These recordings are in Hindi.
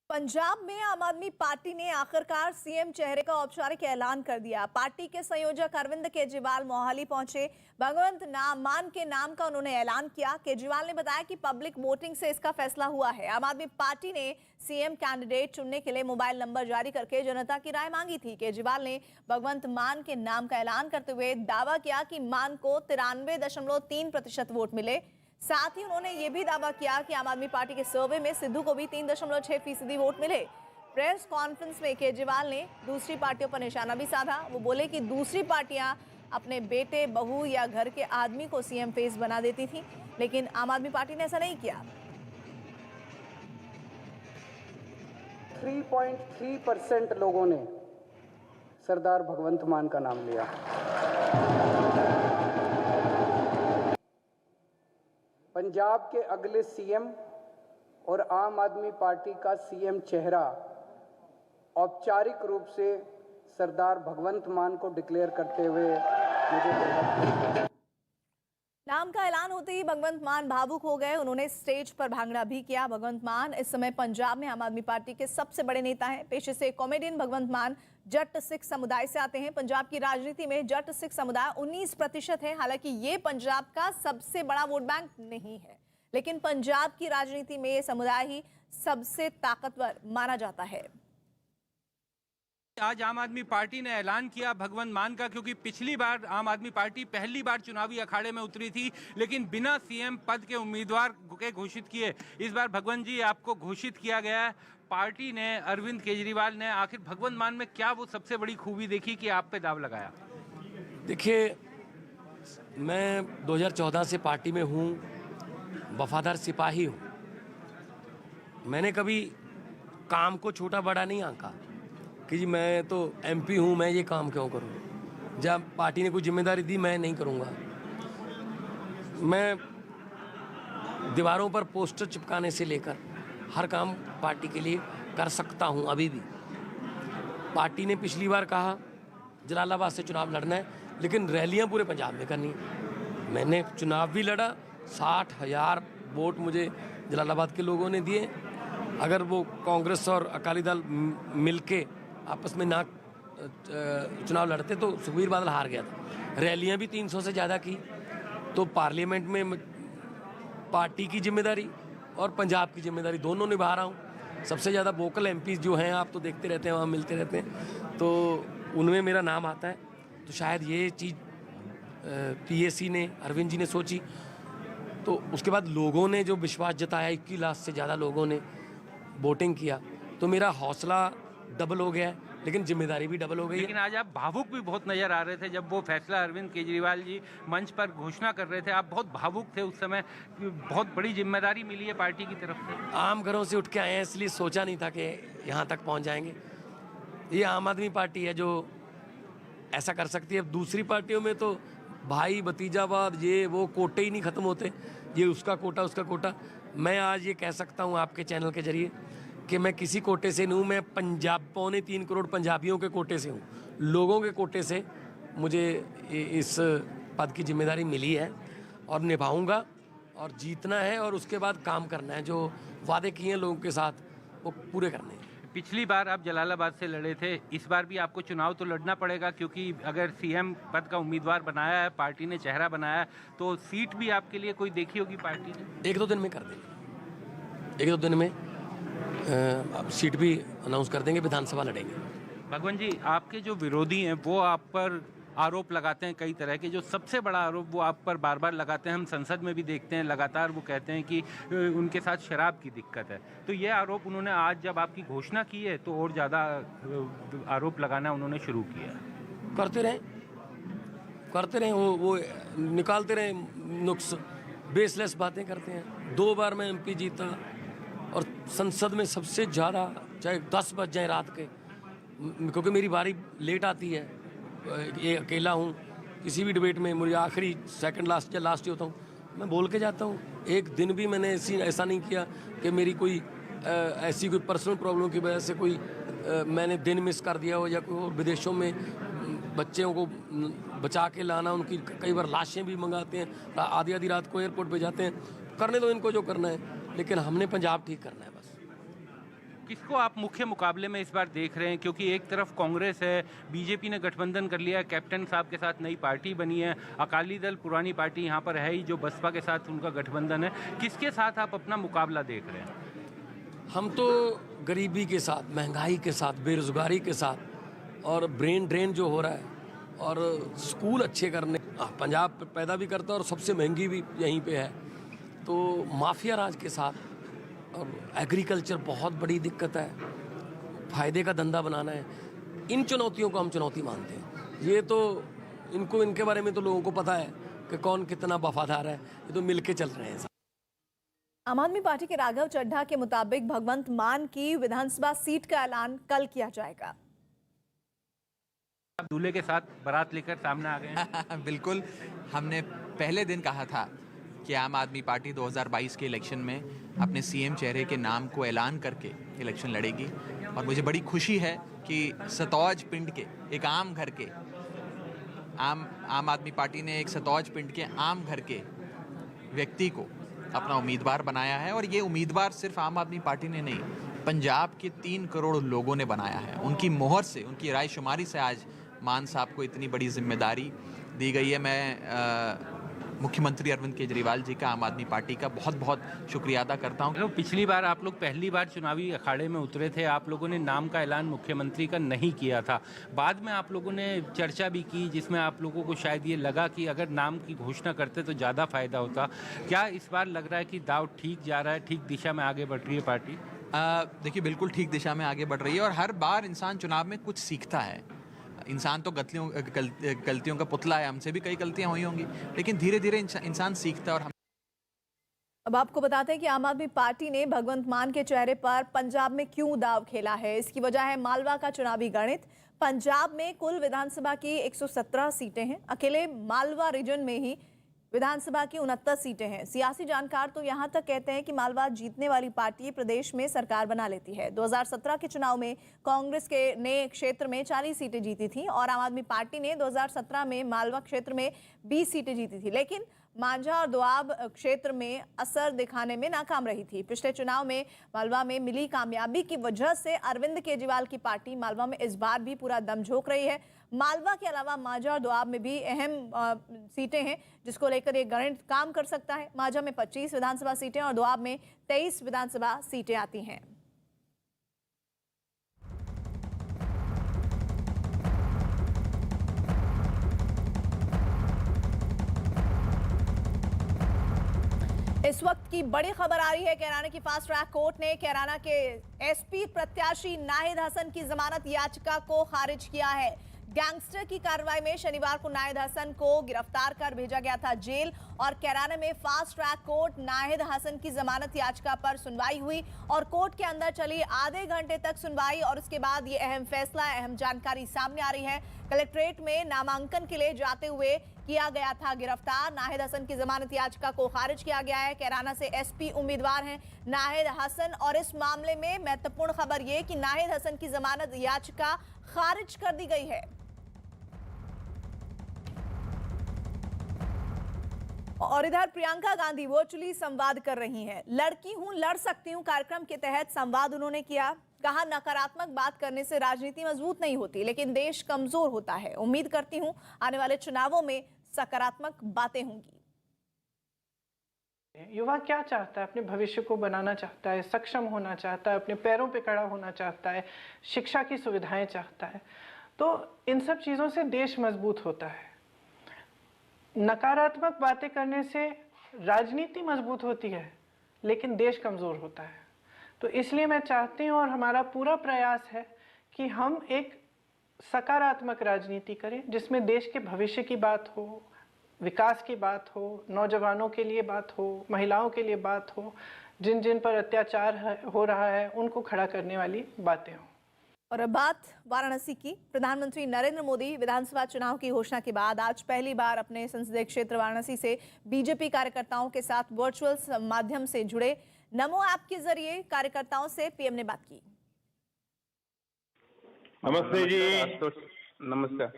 पंजाब में आम आदमी पार्टी ने आखिरकार सीएम चेहरे का औपचारिक ऐलान कर दिया। पार्टी के संयोजक अरविंद केजरीवाल मोहाली पहुंचे। भगवंत मान के नाम का उन्होंने ऐलान किया। केजरीवाल ने बताया कि पब्लिक वोटिंग से इसका फैसला हुआ है। आम आदमी पार्टी ने सीएम कैंडिडेट चुनने के लिए मोबाइल नंबर जारी करके जनता की राय मांगी थी। केजरीवाल ने भगवंत मान के नाम का ऐलान करते हुए दावा किया कि मान को 93.3% वोट मिले। साथ ही उन्होंने ये भी दावा किया कि आम आदमी पार्टी के सर्वे में सिद्धू को भी 3.6% वोट मिले। प्रेस कॉन्फ्रेंस में केजरीवाल ने दूसरी पार्टियों पर निशाना भी साधा। वो बोले कि दूसरी पार्टियां अपने बेटे, बहू या घर के आदमी को सीएम फेस बना देती थी, लेकिन आम आदमी पार्टी ने ऐसा नहीं किया। 3.3% लोगों ने सरदार भगवंत मान का नाम लिया। पंजाब के अगले सीएम और आम आदमी पार्टी का सीएम चेहरा औपचारिक रूप से सरदार भगवंत मान को डिक्लेयर करते हुए मुझे नाम का ऐलान होते ही भगवंत मान भावुक हो गए। उन्होंने स्टेज पर भांगड़ा भी किया। भगवंत मान इस समय पंजाब में आम आदमी पार्टी के सबसे बड़े नेता हैं। पेशे से कॉमेडियन भगवंत मान जट सिख समुदाय से आते हैं। पंजाब की राजनीति में जट सिख समुदाय 19% है। हालांकि ये पंजाब का सबसे बड़ा वोट बैंक नहीं है, लेकिन पंजाब की राजनीति में ये समुदाय ही सबसे ताकतवर माना जाता है। आज आम आदमी पार्टी ने ऐलान किया भगवंत मान का, क्योंकि पिछली बार आम आदमी पार्टी पहली बार चुनावी अखाड़े में उतरी थी, लेकिन बिना सीएम पद के उम्मीदवार के घोषित किए। इस बार भगवंत जी आपको घोषित किया गया है। पार्टी ने, अरविंद केजरीवाल ने आखिर भगवंत मान में क्या वो सबसे बड़ी खूबी देखी कि आप पे दाव लगाया? देखिए, मैं 2014 से पार्टी में हूँ, वफादार सिपाही हूँ। मैंने कभी काम को छोटा बड़ा नहीं आंका कि जी मैं तो एमपी हूँ, मैं ये काम क्यों करूँ। जब पार्टी ने कोई जिम्मेदारी दी मैं नहीं करूँगा। मैं दीवारों पर पोस्टर चिपकाने से लेकर हर काम पार्टी के लिए कर सकता हूँ। अभी भी पार्टी ने पिछली बार कहा जलालाबाद से चुनाव लड़ना है, लेकिन रैलियाँ पूरे पंजाब में करनी है। मैंने चुनाव भी लड़ा, 60,000 वोट मुझे जलालाबाद के लोगों ने दिए। अगर वो कांग्रेस और अकाली दल मिलके आपस में ना चुनाव लड़ते तो सुखबीर बादल हार गया था। रैलियां भी 300 से ज़्यादा की। तो पार्लियामेंट में पार्टी की जिम्मेदारी और पंजाब की जिम्मेदारी दोनों निभा रहा हूँ। सबसे ज़्यादा वोकल एमपी जो हैं, आप तो देखते रहते हैं, वहाँ मिलते रहते हैं, तो उनमें मेरा नाम आता है। तो शायद ये चीज़ पीएसी ने, अरविंद जी ने सोची, तो उसके बाद लोगों ने जो विश्वास जताया, 21 लाख से ज़्यादा लोगों ने वोटिंग किया, तो मेरा हौसला डबल हो गया है, लेकिन जिम्मेदारी भी डबल हो गई है। लेकिन आज आप भावुक भी बहुत नजर आ रहे थे जब वो फैसला अरविंद केजरीवाल जी मंच पर घोषणा कर रहे थे। आप बहुत भावुक थे उस समय, बहुत बड़ी जिम्मेदारी मिली है पार्टी की तरफ से। आम घरों से उठ के आए हैं, इसलिए सोचा नहीं था कि यहाँ तक पहुँच जाएंगे। ये आम आदमी पार्टी है जो ऐसा कर सकती है। दूसरी पार्टियों में तो भाई भतीजावाद, ये वो कोटे ही नहीं ख़त्म होते, ये उसका कोटा उसका कोटा। मैं आज ये कह सकता हूँ आपके चैनल के जरिए कि मैं किसी कोटे से नहीं हूँ। मैं पंजाब 3.25 करोड़ पंजाबियों के कोटे से हूँ, लोगों के कोटे से मुझे इस पद की जिम्मेदारी मिली है और निभाऊंगा। और जीतना है और उसके बाद काम करना है। जो वादे किए हैं लोगों के साथ वो पूरे करने हैं। पिछली बार आप जलालाबाद से लड़े थे, इस बार भी आपको चुनाव तो लड़ना पड़ेगा, क्योंकि अगर सीएम पद का उम्मीदवार बनाया है, पार्टी ने चेहरा बनाया है, तो सीट भी आपके लिए कोई देखी होगी पार्टी ने? 1-2 दिन में कर देंगे। 1-2 दिन में सीट भी अनाउंस कर देंगे, विधानसभा लड़ेंगे। भगवंत जी, आपके जो विरोधी हैं वो आप पर आरोप लगाते हैं कई तरह के। जो सबसे बड़ा आरोप वो आप पर बार बार लगाते हैं, हम संसद में भी देखते हैं, लगातार वो कहते हैं कि उनके साथ शराब की दिक्कत है। तो ये आरोप उन्होंने आज जब आपकी घोषणा की है तो और ज़्यादा आरोप लगाना उन्होंने शुरू किया। करते रहें, वो निकालते रहें नुक्स, बेसलेस बातें करते हैं। 2 बार मैं एमपी जीता और संसद में सबसे ज़्यादा, चाहे 10 बज जाए रात के, क्योंकि मेरी बारी लेट आती है। ये अकेला हूँ, किसी भी डिबेट में मुझे आखिरी सेकंड लास्ट या लास्ट ही होता हूँ, मैं बोल के जाता हूँ। एक दिन भी मैंने ऐसा नहीं किया कि मेरी कोई ऐसी कोई पर्सनल प्रॉब्लम की वजह से कोई मैंने दिन मिस कर दिया हो, या कोई विदेशों में बच्चों को बचा के लाना, उनकी कई बार लाशें भी मंगाते हैं, आधी रात को एयरपोर्ट पे जाते हैं। करने दो इनको जो करना है, लेकिन हमने पंजाब ठीक करना है बस। किसको आप मुख्य मुकाबले में इस बार देख रहे हैं, क्योंकि एक तरफ कांग्रेस है, बीजेपी ने गठबंधन कर लिया है, कैप्टन साहब के साथ नई पार्टी बनी है, अकाली दल पुरानी पार्टी यहाँ पर है ही जो बसपा के साथ उनका गठबंधन है, किसके साथ आप अपना मुकाबला देख रहे हैं? हम तो गरीबी के साथ, महंगाई के साथ, बेरोजगारी के साथ और ब्रेन ड्रेन जो हो रहा है और स्कूल अच्छे करने, पंजाब पैदा भी करता है और सबसे महंगी भी यहीं पे है, तो माफिया राज के साथ और एग्रीकल्चर बहुत बड़ी दिक्कत है, फायदे का धंधा बनाना है। इन चुनौतियों को हम चुनौती मानते हैं। ये तो इनके बारे में तो लोगों को पता है कि कौन कितना वफादार है, ये तो मिलके चल रहे हैं। आम आदमी पार्टी के राघव चड्ढा के मुताबिक भगवंत मान की विधानसभा सीट का ऐलान कल किया जाएगा। आप दूल्हे के साथ बारात लेकर सामने आ गए हैं। बिल्कुल, हमने पहले दिन कहा था कि आम आदमी पार्टी 2022 के इलेक्शन में अपने सीएम चेहरे के नाम को ऐलान करके इलेक्शन लड़ेगी और मुझे बड़ी खुशी है कि सतौज पिंड के एक आम घर के आम आदमी पार्टी ने एक सतौज पिंड के आम घर के व्यक्ति को अपना उम्मीदवार बनाया है और ये उम्मीदवार सिर्फ आम आदमी पार्टी ने नहीं, पंजाब के 3 करोड़ लोगों ने बनाया है। उनकी मोहर से, उनकी रायशुमारी से आज मान साहब को इतनी बड़ी जिम्मेदारी दी गई है। मैं मुख्यमंत्री अरविंद केजरीवाल जी का, आम आदमी पार्टी का बहुत बहुत शुक्रिया अदा करता हूं। पिछली बार आप लोग पहली बार चुनावी अखाड़े में उतरे थे, आप लोगों ने नाम का ऐलान मुख्यमंत्री का नहीं किया था, बाद में आप लोगों ने चर्चा भी की जिसमें आप लोगों को शायद ये लगा कि अगर नाम की घोषणा करते तो ज़्यादा फायदा होता। क्या इस बार लग रहा है कि दाव ठीक जा रहा है, ठीक दिशा में आगे बढ़ रही है पार्टी? देखिए, बिल्कुल ठीक दिशा में आगे बढ़ रही है और हर बार इंसान चुनाव में कुछ सीखता है। इंसान तो गलतियों का पुतला है, हमसे भी कई गलतियां हुई होंगी, लेकिन धीरे धीरे इंसान सीखता है। और अब आपको बताते हैं कि आम आदमी पार्टी ने भगवंत मान के चेहरे पर पंजाब में क्यों दाव खेला है। इसकी वजह है मालवा का चुनावी गणित। पंजाब में कुल विधानसभा की 117 सीटें हैं, अकेले मालवा रीजन में ही विधानसभा की 69 सीटें हैं। सियासी जानकार तो यहां तक कहते हैं कि मालवा जीतने वाली पार्टी प्रदेश में सरकार बना लेती है। 2017 के चुनाव में कांग्रेस ने क्षेत्र में 40 सीटें जीती थी और आम आदमी पार्टी ने 2017 में मालवा क्षेत्र में 20 सीटें जीती थी, लेकिन मांझा और दोआब क्षेत्र में असर दिखाने में नाकाम रही थी। पिछले चुनाव में मालवा में मिली कामयाबी की वजह से अरविंद केजरीवाल की पार्टी मालवा में इस बार भी पूरा दम झोंक रही है। मालवा के अलावा मांझा और दोआब में भी अहम सीटें हैं जिसको लेकर ये गणित काम कर सकता है। मांझा में 25 विधानसभा सीटें और दोआब में 23 विधानसभा सीटें आती हैं। इस वक्त की बड़ी खबर आ रही है, कैराना की फास्ट ट्रैक कोर्ट ने कैराना के एसपी प्रत्याशी नाहिद हसन की जमानत याचिका को खारिज किया है। गैंगस्टर की कार्रवाई में शनिवार को नाहिद हसन को गिरफ्तार कर भेजा गया था जेल और कैराना में fast track court Nahid Hasan की जमानत याचिका पर सुनवाई हुई और कोर्ट के अंदर चली आधे घंटे तक सुनवाई और उसके बाद ये अहम फैसला, अहम जानकारी सामने आ रही है। कलेक्ट्रेट में नामांकन के लिए जाते हुए किया गया था गिरफ्तार। नाहिद हसन की जमानत याचिका को खारिज किया गया है। कैराना से एसपी उम्मीदवार हैं नाहिद हसन और इस मामले में महत्वपूर्ण खबर यह कि नाहिद हसन की जमानत याचिका खारिज कर दी गई है। और इधर प्रियंका गांधी वर्चुअली संवाद कर रही हैं। लड़की हूं, लड़ सकती हूं कार्यक्रम के तहत संवाद उन्होंने किया। कहा, नकारात्मक बात करने से राजनीति मजबूत नहीं होती लेकिन देश कमजोर होता है। उम्मीद करती हूं आने वाले चुनावों में सकारात्मक बातें होंगी। युवा क्या चाहता है? अपने भविष्य को बनाना चाहता है, सक्षम होना चाहता है, अपने पैरों पे खड़ा होना चाहता है, शिक्षा की सुविधाएं चाहता है। तो इन सब चीज़ों से देश मजबूत होता है। नकारात्मक बातें करने से राजनीति मजबूत होती है लेकिन देश कमज़ोर होता है। तो इसलिए मैं चाहती हूँ और हमारा पूरा प्रयास है कि हम एक सकारात्मक राजनीति करें जिसमें देश के भविष्य की बात हो, विकास की बात हो, नौजवानों के लिए बात हो, महिलाओं के लिए बात हो, जिन जिन पर अत्याचार हो रहा है उनको खड़ा करने वाली बातें हों। और अब बात वाराणसी की। प्रधानमंत्री नरेंद्र मोदी विधानसभा चुनाव की घोषणा के बाद आज पहली बार अपने संसदीय क्षेत्र वाराणसी से बीजेपी कार्यकर्ताओं के साथ वर्चुअल माध्यम से जुड़े। नमो ऐप के जरिए कार्यकर्ताओं से पीएम ने बात की। नमस्ते जी। नमस्कार।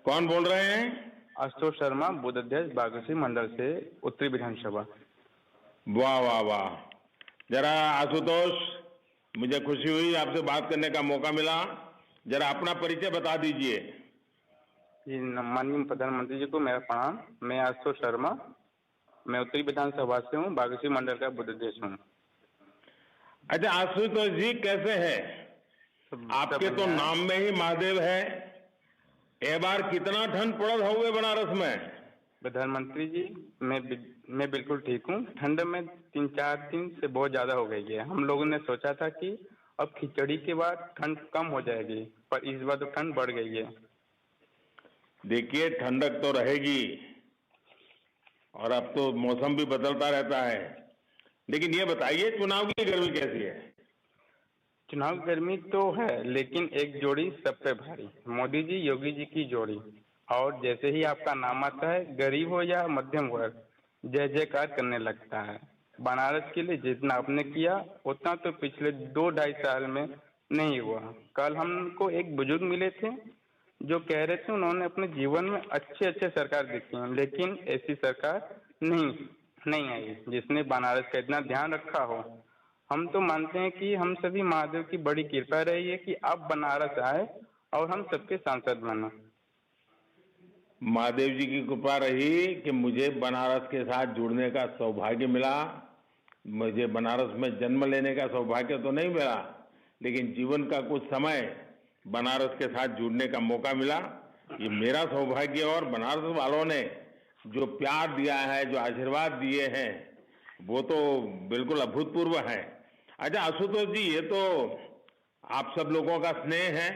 कौन बोल रहे हैं? आशुतोष शर्मा, बूथ अध्यक्ष बागेश्वरी मंडल से उत्तरी विधानसभा। वाह वाह वाह। जरा आशुतोष मुझे खुशी हुई आपसे बात करने का मौका मिला। जरा अपना परिचय बता दीजिए। जी, माननीय प्रधानमंत्री जी को मेरा प्रणाम। मैं आशुतोष शर्मा, मैं उत्तरी विधानसभा से हूँ, बागेश्वरी मंडल का बुद्धदेश हूँ। अच्छा आशुतोष जी, कैसे है? आपके तो नाम में ही महादेव है। ए बार कितना ठंड पड़ल हुए बनारस में? प्रधानमंत्री जी, मैं बिल्कुल ठीक हूँ। ठंड में 3-4 दिन से बहुत ज्यादा हो गई है। हम लोगों ने सोचा था कि अब खिचड़ी के बाद ठंड कम हो जाएगी, पर इस बार तो ठंड बढ़ गई है। देखिए, ठंडक तो रहेगी और अब तो मौसम भी बदलता रहता है, लेकिन ये बताइए चुनाव की गर्मी कैसी है? चुनाव गर्मी तो है, लेकिन एक जोड़ी सब पे भारी, मोदी जी योगी जी की जोड़ी। और जैसे ही आपका नाम आता है, गरीब हो या मध्यम वर्ग जय जयकार करने लगता है। बनारस के लिए जितना आपने किया उतना तो पिछले 2-2.5 साल में नहीं हुआ। कल हमको एक बुजुर्ग मिले थे जो कह रहे थे उन्होंने अपने जीवन में अच्छे सरकार देखी है, लेकिन ऐसी सरकार नहीं आई जिसने बनारस का इतना ध्यान रखा हो। हम तो मानते हैं कि हम सभी महादेव की बड़ी कृपा रही है कि आप बनारस आए और हम सबके सांसद बने। महादेव जी की कृपा रही कि मुझे बनारस के साथ जुड़ने का सौभाग्य मिला। मुझे बनारस में जन्म लेने का सौभाग्य तो नहीं मिला, लेकिन जीवन का कुछ समय बनारस के साथ जुड़ने का मौका मिला। ये मेरा सौभाग्य, और बनारस वालों ने जो प्यार दिया है, जो आशीर्वाद दिए हैं, वो तो बिल्कुल अभूतपूर्व है। अच्छा आशुतोष जी, ये तो आप सब लोगों का स्नेह है।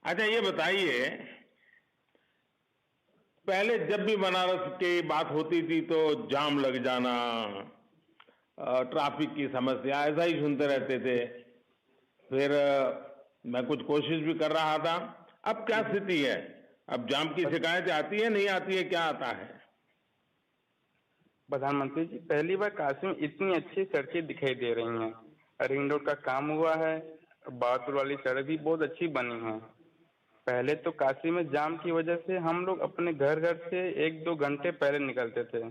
अच्छा ये बताइए, पहले जब भी बनारस की बात होती थी तो जाम लग जाना, ट्रैफिक की समस्या, ऐसा ही सुनते रहते थे। फिर मैं कुछ कोशिश भी कर रहा था। अब क्या स्थिति है? अब जाम की शिकायत आती है, नहीं आती है, क्या आता है? प्रधानमंत्री जी, पहली बार काशी में इतनी अच्छी सड़कें दिखाई दे रही हैं। रिंग रोड का काम हुआ है, बातुल वाली सड़क भी बहुत अच्छी बनी है। पहले तो काशी में जाम की वजह से हम लोग अपने घर से 1-2 घंटे पहले निकलते थे।